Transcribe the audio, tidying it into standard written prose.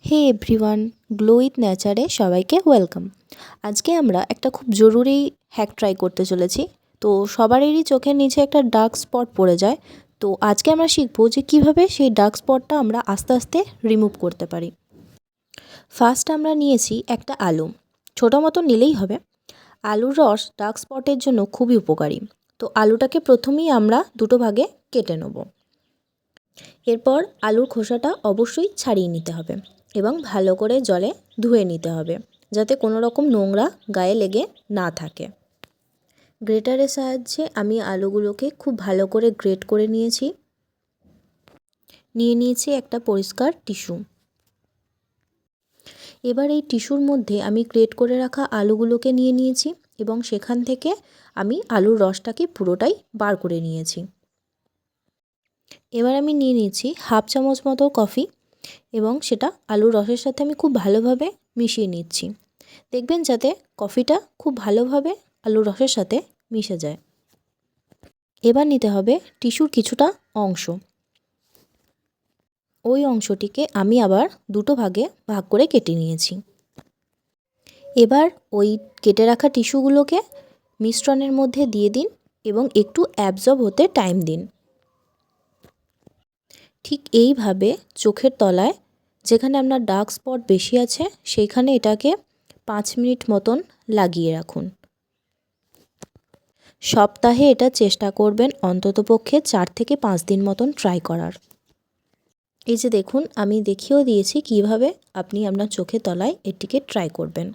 Hey everyone, glow with নেচারে সবাইকে welcome. আজকে আমরা একটা খুব জরুরি হ্যাক ট্রাই করতে চলেছি। তো সবারই চোখের নিচে একটা ডার্ক স্পট পড়ে যায়। তো আজকে আমরা শিখবো যে কীভাবে সেই ডার্ক স্পটটা আমরা আস্তে আস্তে রিমুভ করতে পারি। ফার্স্ট আমরা নিয়েছি একটা আলু, ছোটো মতো নিলেই হবে। আলুর রস ডার্ক স্পটের জন্য খুবই উপকারী। তো আলুটাকে প্রথমেই আমরা দুটো ভাগে কেটে নেব। এরপর আলুর খোসাটা অবশ্যই ছাড়িয়ে নিতে হবে এবং ভালো করে জলে ধুয়ে নিতে হবে, যাতে কোনো রকম নোংরা গায়ে লেগে না থাকে। গ্রেটারের সাহায্যে আমি আলুগুলোকে খুব ভালো করে গ্রেট করে নিয়েছি। নিয়েছি একটা পরিষ্কার টিস্যু। এবার এই টিস্যুর মধ্যে আমি গ্রেট করে রাখা আলুগুলোকে নিয়েছি এবং সেখান থেকে আমি আলুর রসটাকে পুরোটাই বার করে নিয়েছি। এবার আমি নিয়েছি হাফ চামচ মতো কফি এবং সেটা আলুর রসের সাথে আমি খুব ভালোভাবে মিশিয়ে নিচ্ছি। দেখবেন যাতে কফিটা খুব ভালোভাবে আলুর রসের সাথে মিশে যায়। এবার নিতে হবে টিস্যুর কিছুটা অংশ। ওই অংশটিকে আমি আবার দুটো ভাগে ভাগ করে কেটে নিয়েছি। এবার ওই কেটে রাখা টিস্যুগুলোকে মিশ্রণের মধ্যে দিয়ে দিন এবং একটু অ্যাবজর্ব হতে টাইম দিন। ঠিক এইভাবে চোখের তলায় যেখানে আপনার ডার্ক স্পট বেশি আছে সেইখানে এটাকে 5 মিনিট মতন লাগিয়ে রাখুন। সপ্তাহে এটা চেষ্টা করবেন অন্ততপক্ষে 4 থেকে 5 দিন মতন ট্রাই করার। এই যে দেখুন, আমি দেখিয়েও দিয়েছি কিভাবে আপনি আপনার চোখের তলায় এটিকে ট্রাই করবেন।